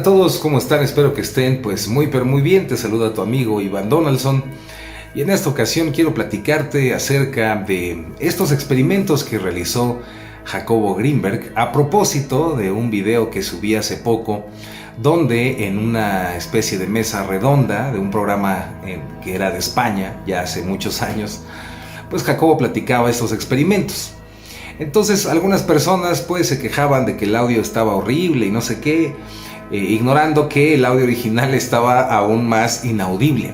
Hola a todos, ¿cómo están? Espero que estén pues muy pero muy bien. Te saluda tu amigo Iván Donaldson y en esta ocasión quiero platicarte acerca de estos experimentos que realizó Jacobo Grinberg a propósito de un video que subí hace poco donde en una especie de mesa redonda de un programa que era de España ya hace muchos años, pues Jacobo platicaba estos experimentos. Entonces algunas personas pues se quejaban de que el audio estaba horrible y no sé qué, ignorando que el audio original estaba aún más inaudible.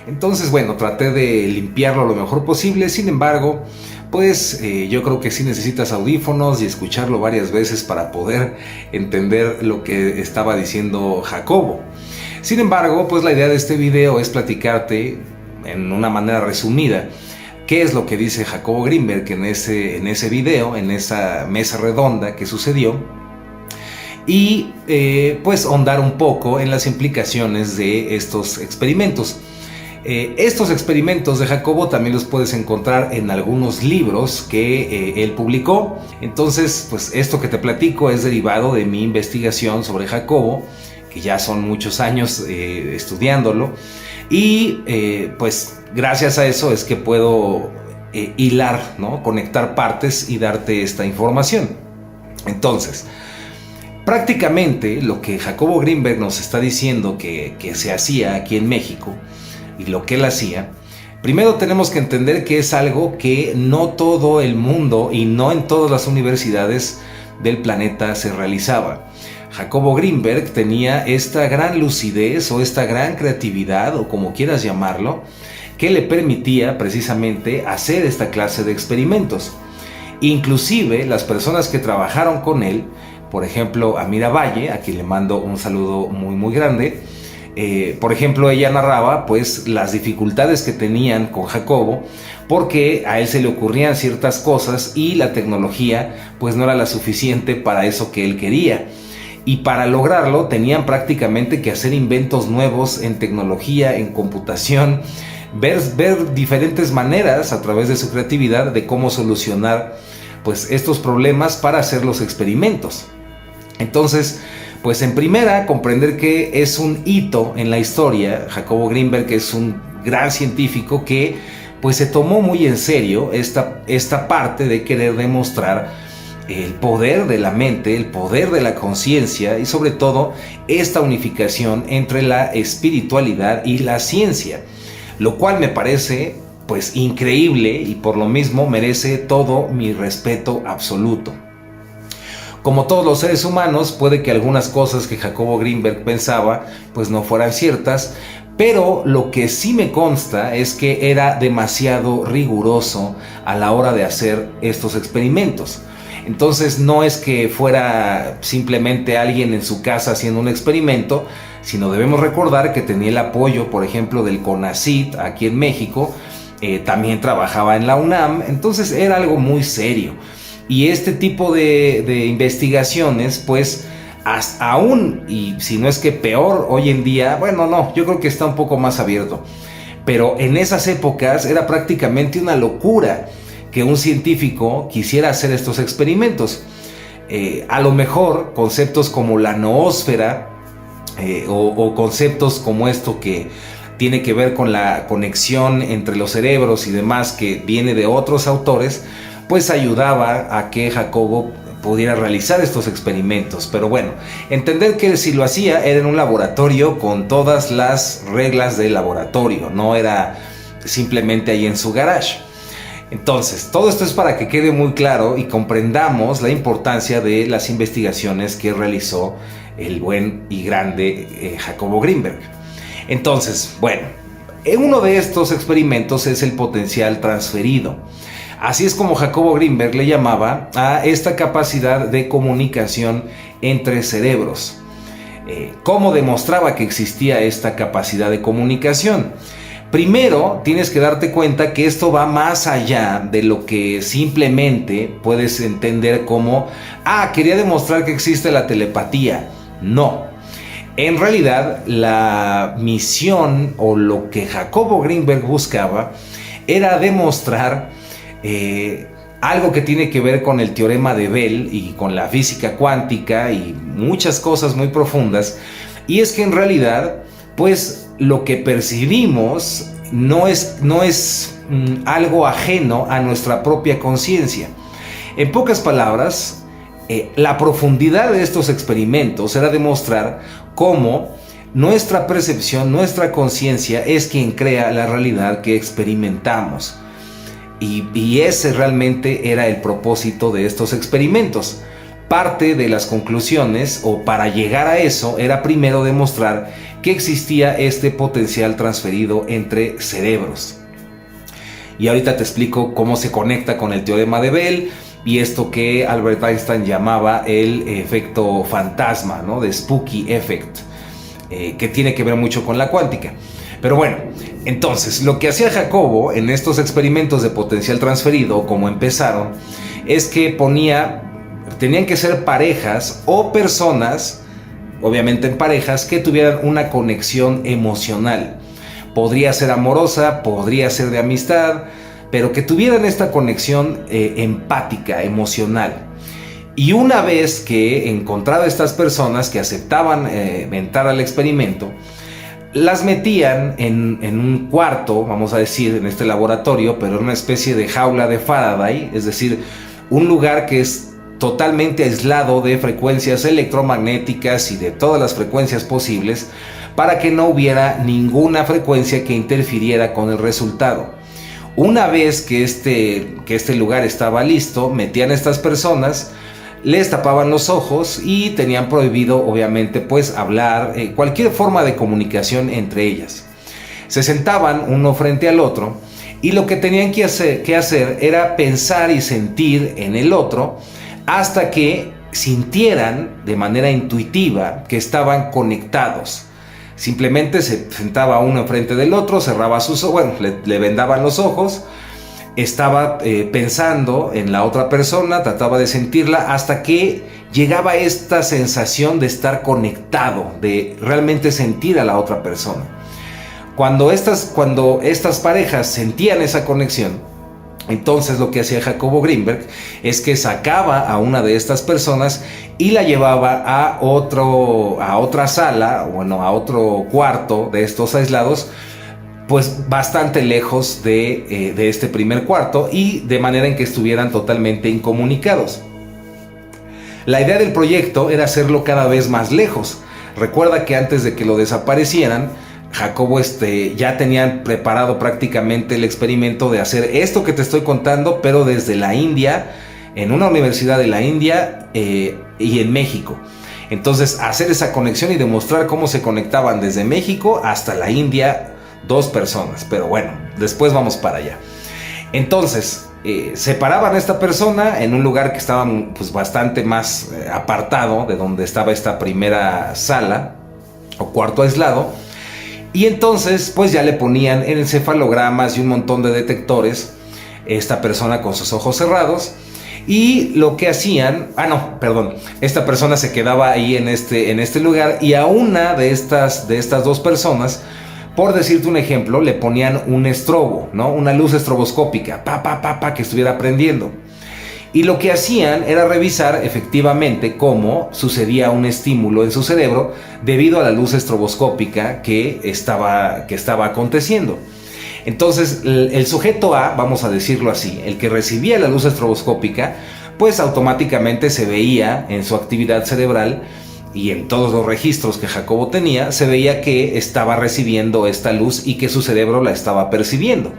Entonces bueno, traté de limpiarlo lo mejor posible. Sin embargo, pues yo creo que sí necesitas audífonos y escucharlo varias veces para poder entender lo que estaba diciendo Jacobo. Sin embargo, pues la idea de este video es platicarte en una manera resumida qué es lo que dice Jacobo Grinberg en ese video, en esa mesa redonda que sucedió, y pues ahondar un poco en las implicaciones de estos experimentos. Estos experimentos de Jacobo también los puedes encontrar en algunos libros que él publicó. Entonces, pues esto que te platico es derivado de mi investigación sobre Jacobo, que ya son muchos años estudiándolo, y pues gracias a eso es que puedo hilar, ¿no? Conectar partes y darte esta información. Entonces, prácticamente lo que Jacobo Grinberg nos está diciendo que se hacía aquí en México y lo que él hacía, primero tenemos que entender que es algo que no todo el mundo y no en todas las universidades del planeta se realizaba. Jacobo Grinberg tenía esta gran lucidez o esta gran creatividad, o como quieras llamarlo, que le permitía precisamente hacer esta clase de experimentos. Inclusive las personas que trabajaron con él, por ejemplo Amira Valle, a quien le mando un saludo muy grande, por ejemplo ella narraba pues las dificultades que tenían con Jacobo porque a él se le ocurrían ciertas cosas y la tecnología pues no era la suficiente para eso que él quería. Y para lograrlo tenían prácticamente que hacer inventos nuevos en tecnología, en computación, ver diferentes maneras a través de su creatividad de cómo solucionar pues estos problemas para hacer los experimentos. Entonces, pues en primera, comprender que es un hito en la historia. Jacobo Grinberg es un gran científico que pues se tomó muy en serio esta parte de querer demostrar el poder de la mente, el poder de la conciencia y sobre todo esta unificación entre la espiritualidad y la ciencia, lo cual me parece pues increíble y por lo mismo merece todo mi respeto absoluto. Como todos los seres humanos, puede que algunas cosas que Jacobo Grinberg pensaba pues no fueran ciertas, pero lo que sí me consta es que era demasiado riguroso a la hora de hacer estos experimentos. Entonces no es que fuera simplemente alguien en su casa haciendo un experimento, sino debemos recordar que tenía el apoyo, por ejemplo, del CONACYT aquí en México, también trabajaba en la UNAM, entonces era algo muy serio. Y este tipo de investigaciones, pues, aún, y si no es que peor hoy en día, bueno, no, yo creo que está un poco más abierto, pero en esas épocas era prácticamente una locura que un científico quisiera hacer estos experimentos. A lo mejor conceptos como la noósfera o conceptos como esto que tiene que ver con la conexión entre los cerebros y demás, que viene de otros autores, pues ayudaba a que Jacobo pudiera realizar estos experimentos. Pero bueno, entender que si lo hacía era en un laboratorio con todas las reglas del laboratorio, no era simplemente ahí en su garage. Entonces, todo esto es para que quede muy claro y comprendamos la importancia de las investigaciones que realizó el buen y grande Jacobo Grinberg. Entonces, bueno, uno de estos experimentos es el potencial transferido. Así es como Jacobo Grinberg le llamaba a esta capacidad de comunicación entre cerebros. ¿Cómo demostraba que existía esta capacidad de comunicación? Primero, tienes que darte cuenta que esto va más allá de lo que simplemente puedes entender como, quería demostrar que existe la telepatía. No. En realidad, la misión o lo que Jacobo Grinberg buscaba era demostrar algo que tiene que ver con el teorema de Bell y con la física cuántica y muchas cosas muy profundas. Y es que en realidad, pues lo que percibimos no es algo ajeno a nuestra propia conciencia. En pocas palabras, la profundidad de estos experimentos era demostrar cómo nuestra percepción, nuestra conciencia es quien crea la realidad que experimentamos. Y ese realmente era el propósito de estos experimentos. Parte de las conclusiones, o para llegar a eso, era primero demostrar que existía este potencial transferido entre cerebros. Y ahorita te explico cómo se conecta con el teorema de Bell y esto que Albert Einstein llamaba el efecto fantasma, ¿no? De Spooky Effect, que tiene que ver mucho con la cuántica. Pero bueno, entonces lo que hacía Jacobo en estos experimentos de potencial transferido, como empezaron, es que tenían que ser parejas o personas, obviamente en parejas, que tuvieran una conexión emocional. Podría ser amorosa, podría ser de amistad, pero que tuvieran esta conexión empática, emocional. Y una vez que encontraba estas personas que aceptaban entrar al experimento, las metían en un cuarto, vamos a decir, en este laboratorio, pero en una especie de jaula de Faraday, es decir, un lugar que es totalmente aislado de frecuencias electromagnéticas y de todas las frecuencias posibles, para que no hubiera ninguna frecuencia que interfiriera con el resultado. Una vez que este lugar estaba listo, metían a estas personas, les tapaban los ojos y tenían prohibido, obviamente, pues hablar, cualquier forma de comunicación entre ellas. Se sentaban uno frente al otro y lo que tenían que hacer era pensar y sentir en el otro hasta que sintieran de manera intuitiva que estaban conectados. Simplemente se sentaba uno enfrente del otro, cerraba sus ojos, le vendaban los ojos, estaba pensando en la otra persona, trataba de sentirla hasta que llegaba esta sensación de estar conectado, de realmente sentir a la otra persona. Cuando estas parejas sentían esa conexión, entonces lo que hacía Jacobo Greenberg es que sacaba a una de estas personas y la llevaba a otra sala, a otro cuarto de estos aislados, pues bastante lejos de este primer cuarto, y de manera en que estuvieran totalmente incomunicados. La idea del proyecto era hacerlo cada vez más lejos. Recuerda que antes de que lo desaparecieran, Jacobo ya tenían preparado prácticamente el experimento de hacer esto que te estoy contando, pero desde la India, en una universidad de la India y en México. Entonces, hacer esa conexión y demostrar cómo se conectaban desde México hasta la India dos personas. Pero bueno, después vamos para allá. Entonces, separaban a esta persona en un lugar que estaba pues bastante más apartado de donde estaba esta primera sala o cuarto aislado. Y entonces pues ya le ponían encefalogramas y un montón de detectores, esta persona con sus ojos cerrados, y lo que hacían, esta persona se quedaba ahí en este lugar, y a una de estas dos personas, por decirte un ejemplo, le ponían un estrobo, ¿no? Una luz estroboscópica, que estuviera prendiendo. Y lo que hacían era revisar efectivamente cómo sucedía un estímulo en su cerebro debido a la luz estroboscópica que estaba aconteciendo. Entonces, el sujeto A, vamos a decirlo así, el que recibía la luz estroboscópica, pues automáticamente se veía en su actividad cerebral y en todos los registros que Jacobo tenía, se veía que estaba recibiendo esta luz y que su cerebro la estaba percibiendo.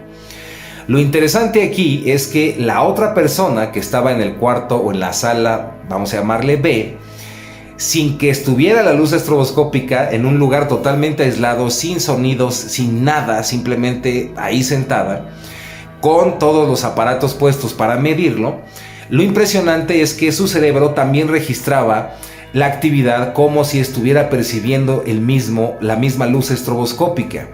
Lo interesante aquí es que la otra persona que estaba en el cuarto o en la sala, vamos a llamarle B, sin que estuviera la luz estroboscópica, en un lugar totalmente aislado, sin sonidos, sin nada, simplemente ahí sentada, con todos los aparatos puestos para medirlo, lo impresionante es que su cerebro también registraba la actividad como si estuviera percibiendo la misma luz estroboscópica.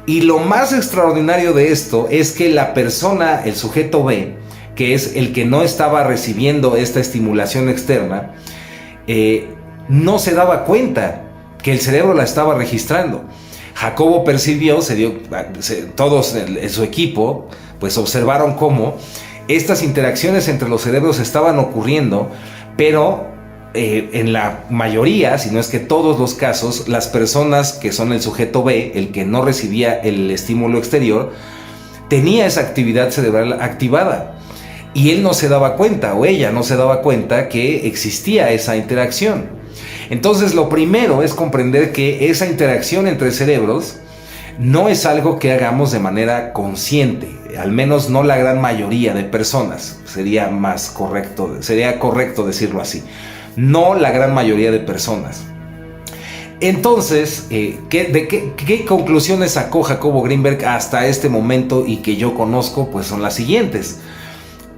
Y lo más extraordinario de esto es que la persona, el sujeto B, que es el que no estaba recibiendo esta estimulación externa, no se daba cuenta que el cerebro la estaba registrando. Jacobo percibió, todos en su equipo, pues observaron cómo Estas interacciones entre los cerebros estaban ocurriendo, pero en la mayoría, si no es que todos los casos, las personas que son el sujeto B, el que no recibía el estímulo exterior, tenía esa actividad cerebral activada. Y él no se daba cuenta, o ella no se daba cuenta que existía esa interacción. Entonces, lo primero es comprender que esa interacción entre cerebros no es algo que hagamos de manera consciente, al menos no la gran mayoría de personas. Sería correcto decirlo así. No la gran mayoría de personas. Entonces, ¿qué conclusiones sacó Jacobo Greenberg hasta este momento y que yo conozco? Pues son las siguientes.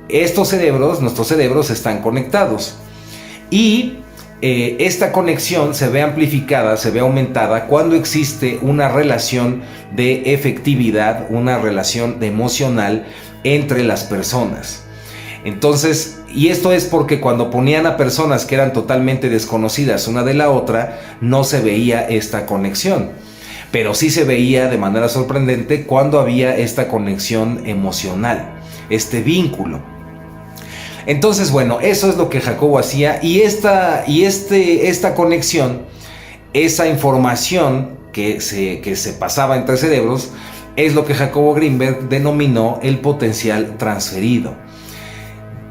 Nuestros cerebros están conectados y esta conexión se ve amplificada, se ve aumentada cuando existe una relación de efectividad, una relación emocional entre las personas. Entonces, y esto es porque cuando ponían a personas que eran totalmente desconocidas una de la otra, no se veía esta conexión. Pero sí se veía de manera sorprendente cuando había esta conexión emocional, este vínculo. Entonces, bueno, eso es lo que Jacobo hacía, y esta conexión, esa información que se pasaba entre cerebros, es lo que Jacobo Greenberg denominó el potencial transferido.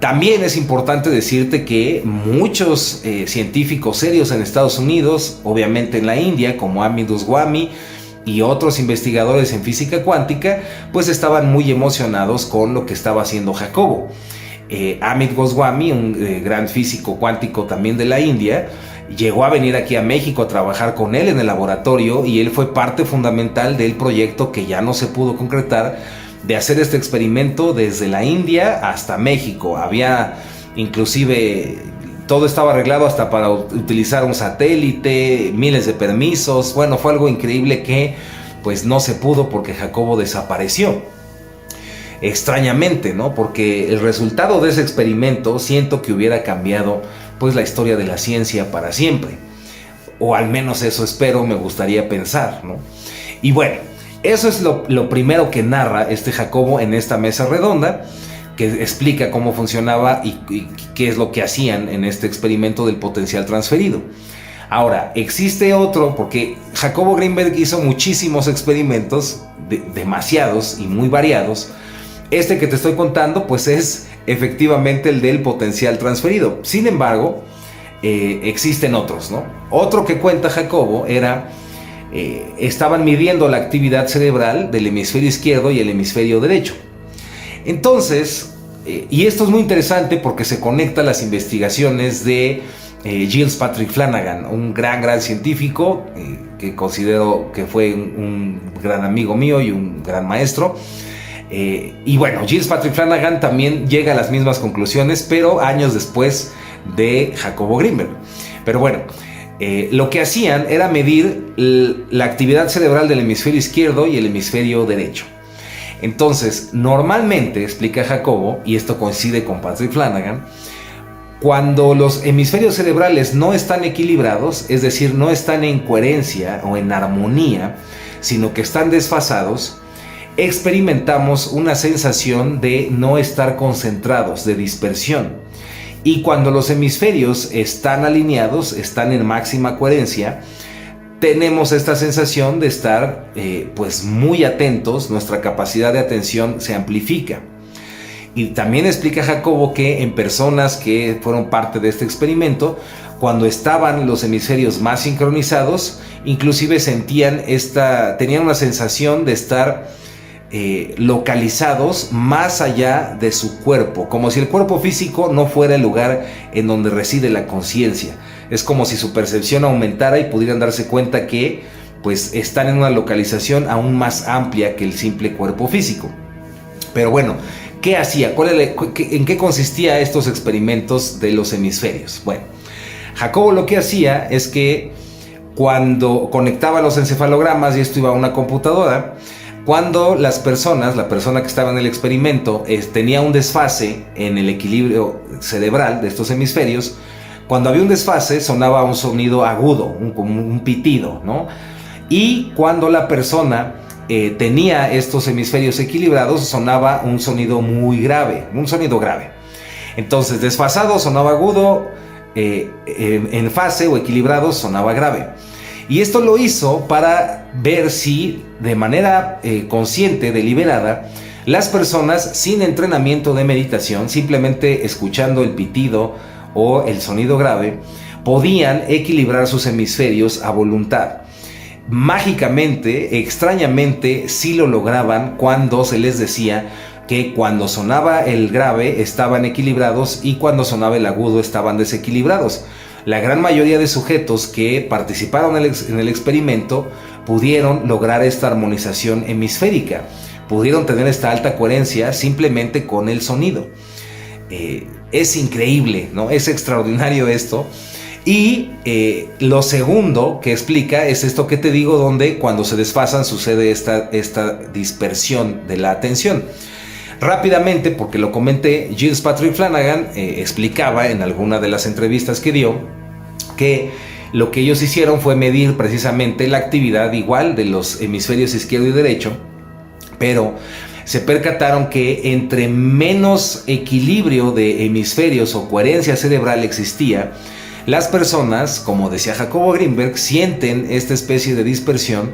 También es importante decirte que muchos científicos serios en Estados Unidos, obviamente en la India, como Amit Goswami y otros investigadores en física cuántica, pues estaban muy emocionados con lo que estaba haciendo Jacobo. Amit Goswami, un gran físico cuántico también de la India, llegó a venir aquí a México a trabajar con él en el laboratorio, y él fue parte fundamental del proyecto que ya no se pudo concretar, de hacer este experimento desde la India hasta México. Había inclusive, todo estaba arreglado hasta para utilizar un satélite, miles de permisos. Bueno, fue algo increíble que pues no se pudo porque Jacobo desapareció. Extrañamente, ¿no? Porque el resultado de ese experimento siento que hubiera cambiado pues la historia de la ciencia para siempre, o al menos eso espero, me gustaría pensar, ¿no? Y bueno, eso es lo primero que narra este Jacobo en esta mesa redonda, que explica cómo funcionaba y qué es lo que hacían en este experimento del potencial transferido. Ahora, existe otro, porque Jacobo Greenberg hizo muchísimos experimentos, demasiados y muy variados. Este que te estoy contando pues es efectivamente el del potencial transferido. Sin embargo, existen otros, ¿no? Otro que cuenta Jacobo era, estaban midiendo la actividad cerebral del hemisferio izquierdo y el hemisferio derecho. Entonces, y esto es muy interesante porque se conecta a las investigaciones de Giles Patrick Flanagan, un gran científico que considero que fue un gran amigo mío y un gran maestro. Y bueno, Giles Patrick Flanagan también llega a las mismas conclusiones, pero años después de Jacobo Greenberg. Pero bueno, lo que hacían era medir la actividad cerebral del hemisferio izquierdo y el hemisferio derecho. Entonces, normalmente, explica Jacobo, y esto coincide con Patrick Flanagan, cuando los hemisferios cerebrales no están equilibrados, es decir, no están en coherencia o en armonía, sino que están desfasados, experimentamos una sensación de no estar concentrados, de dispersión. Y cuando los hemisferios están alineados, están en máxima coherencia, tenemos esta sensación de estar pues muy atentos, nuestra capacidad de atención se amplifica. Y también explica Jacobo que en personas que fueron parte de este experimento, cuando estaban los hemisferios más sincronizados, inclusive tenían una sensación de estar localizados más allá de su cuerpo, como si el cuerpo físico no fuera el lugar en donde reside la conciencia. Es como si su percepción aumentara y pudieran darse cuenta que pues están en una localización aún más amplia que el simple cuerpo físico. Pero bueno, ¿qué hacía? ¿En qué consistía estos experimentos de los hemisferios? Bueno, Jacobo lo que hacía es que cuando conectaba los encefalogramas, y esto iba a una computadora, cuando la persona que estaba en el experimento tenía un desfase en el equilibrio cerebral de estos hemisferios, cuando había un desfase sonaba un sonido agudo, como un pitido, ¿no? Y cuando la persona tenía estos hemisferios equilibrados, sonaba un sonido muy grave, un sonido grave. Entonces, desfasado sonaba agudo, en fase o equilibrado sonaba grave. Y esto lo hizo para ver si de manera consciente, deliberada, las personas sin entrenamiento de meditación, simplemente escuchando el pitido o el sonido grave, podían equilibrar sus hemisferios a voluntad. Mágicamente, extrañamente, sí lo lograban cuando se les decía que cuando sonaba el grave estaban equilibrados y cuando sonaba el agudo estaban desequilibrados. La gran mayoría de sujetos que participaron en el experimento pudieron lograr esta armonización hemisférica, pudieron tener esta alta coherencia simplemente con el sonido. Es increíble, ¿no? Es extraordinario esto. Y lo segundo que explica es esto que te digo, donde cuando se desfasan sucede esta dispersión de la atención. Rápidamente, porque lo comenté, Gilles Patrick Flanagan explicaba en alguna de las entrevistas que dio que lo que ellos hicieron fue medir precisamente la actividad igual de los hemisferios izquierdo y derecho, pero se percataron que entre menos equilibrio de hemisferios o coherencia cerebral existía, las personas, como decía Jacobo Greenberg, sienten esta especie de dispersión,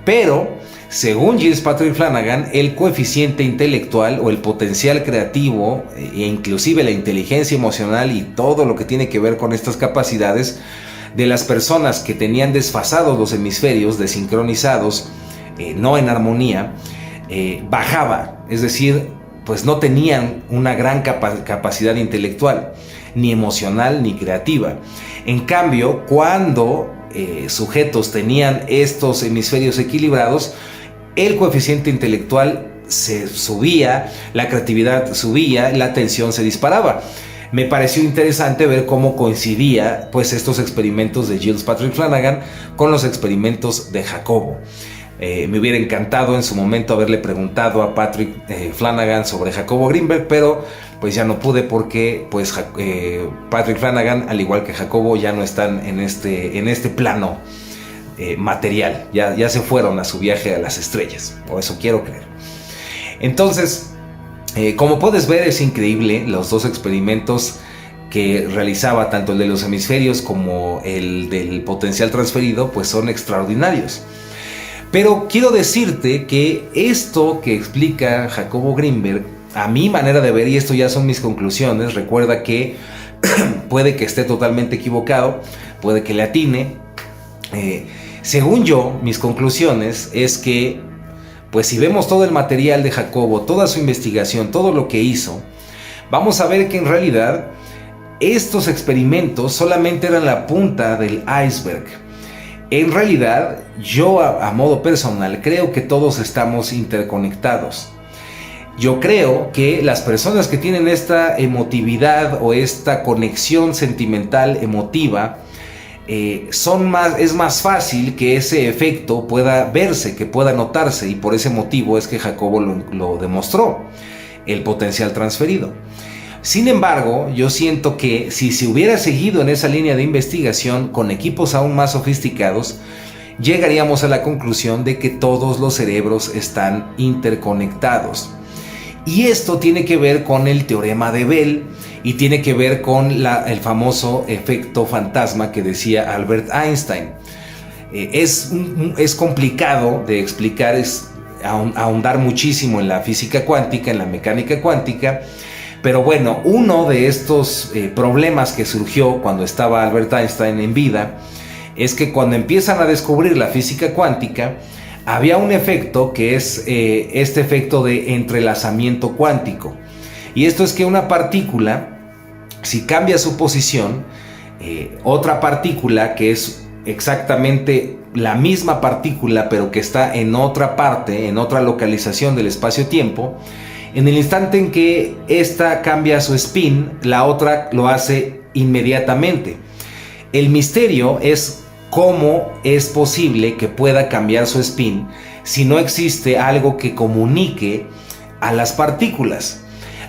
pero según Gilles Patrick Flanagan, el coeficiente intelectual o el potencial creativo e inclusive la inteligencia emocional y todo lo que tiene que ver con estas capacidades de las personas que tenían desfasados los hemisferios, desincronizados, no en armonía, bajaba. Es decir, pues no tenían una gran capacidad intelectual, ni emocional, ni creativa. En cambio, cuando sujetos tenían estos hemisferios equilibrados, el coeficiente intelectual se subía, la creatividad subía, la atención se disparaba. Me pareció interesante ver cómo coincidía pues estos experimentos de Gilles Patrick Flanagan con los experimentos de Jacobo. Me hubiera encantado en su momento haberle preguntado a Patrick Flanagan sobre Jacobo Greenberg, pero pues ya no pude porque pues Patrick Flanagan, al igual que Jacobo, ya no están en este plano material, ya se fueron a su viaje a las estrellas, o eso quiero creer. Entonces, como puedes ver, es increíble los dos experimentos que realizaba, tanto el de los hemisferios como el del potencial transferido, pues son extraordinarios. Pero quiero decirte que esto que explica Jacobo Greenberg, a mi manera de ver, y esto ya son mis conclusiones, recuerda que puede que esté totalmente equivocado, puede que le atine. Según yo, mis conclusiones es que, pues si vemos todo el material de Jacobo, toda su investigación, todo lo que hizo, vamos a ver que en realidad estos experimentos solamente eran la punta del iceberg. En realidad, yo a modo personal creo que todos estamos interconectados. Yo creo que las personas que tienen esta emotividad o esta conexión sentimental emotiva, es más fácil que ese efecto pueda verse, que pueda notarse, y por ese motivo es que Jacobo lo demostró, el potencial transferido. Sin embargo, yo siento que si se hubiera seguido en esa línea de investigación con equipos aún más sofisticados, llegaríamos a la conclusión de que todos los cerebros están interconectados. Y esto tiene que ver con el teorema de Bell y tiene que ver con el famoso efecto fantasma que decía Albert Einstein. Es complicado de explicar, es ahondar muchísimo en la física cuántica, en la mecánica cuántica, pero bueno, uno de estos problemas que surgió cuando estaba Albert Einstein en vida es que cuando empiezan a descubrir la física cuántica, había un efecto que es este efecto de entrelazamiento cuántico. Y esto es que una partícula, si cambia su posición, otra partícula que es exactamente la misma partícula pero que está en otra parte, en otra localización del espacio-tiempo, en el instante en que esta cambia su spin, la otra lo hace inmediatamente. El misterio es cómo es posible que pueda cambiar su spin si no existe algo que comunique a las partículas.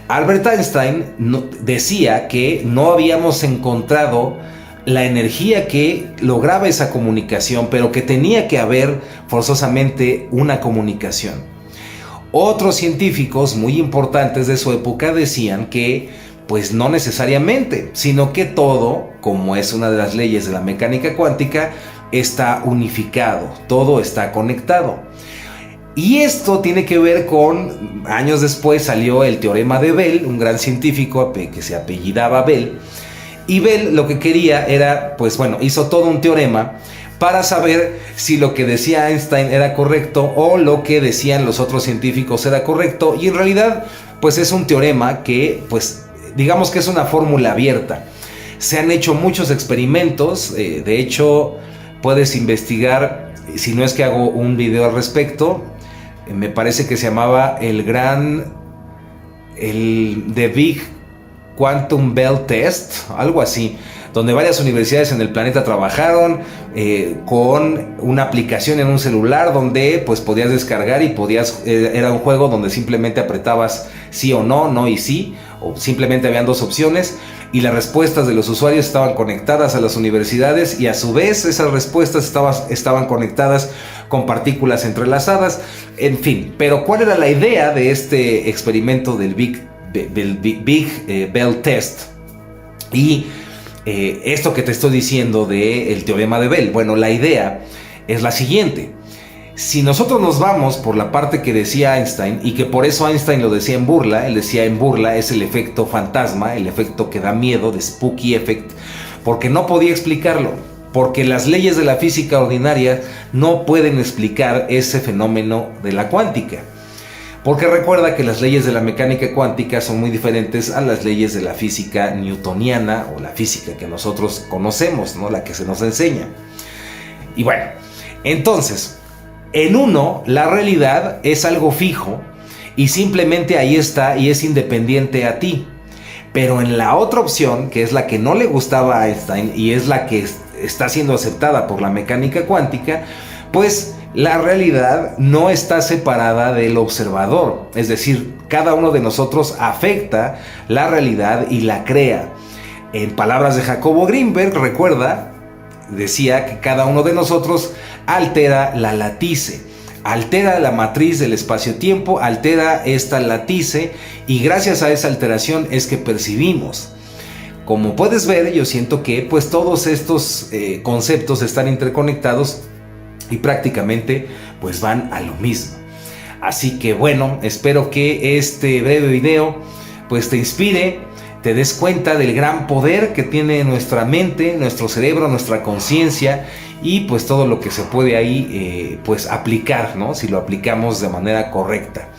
Albert Einstein decía que no habíamos encontrado la energía que lograba esa comunicación, pero que tenía que haber forzosamente una comunicación. Otros científicos muy importantes de su época decían que pues no necesariamente, sino que todo, como es una de las leyes de la mecánica cuántica, está unificado, todo está conectado. Y esto tiene que ver con, años después salió el teorema de Bell, un gran científico que se apellidaba Bell, y Bell lo que quería era, pues bueno, hizo todo un teorema para saber si lo que decía Einstein era correcto o lo que decían los otros científicos era correcto, y en realidad pues es un teorema que pues digamos que es una fórmula abierta. Se han hecho muchos experimentos, de hecho puedes investigar, si no es que hago un video al respecto, me parece que se llamaba The Big Quantum Bell Test, algo así, donde varias universidades en el planeta trabajaron con una aplicación en un celular donde pues podías descargar y era un juego donde simplemente apretabas sí o no, no y sí, o simplemente habían dos opciones y las respuestas de los usuarios estaban conectadas a las universidades y a su vez esas respuestas estaban conectadas con partículas entrelazadas, en fin. Pero ¿cuál era la idea de este experimento del Big Bell Test? Y esto que te estoy diciendo del teorema de Bell, bueno, la idea es la siguiente. Si nosotros nos vamos por la parte que decía Einstein, y que por eso Einstein lo decía en burla, él decía en burla es el efecto fantasma, el efecto que da miedo, de spooky effect, porque no podía explicarlo, porque las leyes de la física ordinaria no pueden explicar ese fenómeno de la cuántica. Porque recuerda que las leyes de la mecánica cuántica son muy diferentes a las leyes de la física newtoniana o la física que nosotros conocemos, ¿no? La que se nos enseña. Y bueno, entonces, en uno, la realidad es algo fijo y simplemente ahí está y es independiente a ti. Pero en la otra opción, que es la que no le gustaba a Einstein y es la que está siendo aceptada por la mecánica cuántica, pues la realidad no está separada del observador. Es decir, cada uno de nosotros afecta la realidad y la crea. En palabras de Jacobo Greenberg, recuerda, decía que cada uno de nosotros altera la latice, altera la matriz del espacio-tiempo, altera esta latice y gracias a esa alteración es que percibimos. Como puedes ver, yo siento que pues todos estos conceptos están interconectados y prácticamente pues van a lo mismo. Así que bueno, espero que este breve video pues te inspire, te des cuenta del gran poder que tiene nuestra mente, nuestro cerebro, nuestra conciencia y pues todo lo que se puede ahí pues aplicar, ¿no? Si lo aplicamos de manera correcta.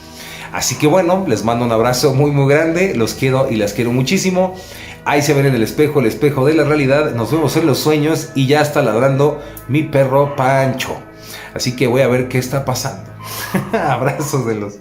Así que bueno, les mando un abrazo muy muy grande, los quiero y las quiero muchísimo. Ahí se ven en el espejo de la realidad, nos vemos en los sueños y ya está ladrando mi perro Pancho. Así que voy a ver qué está pasando. Abrazos de los...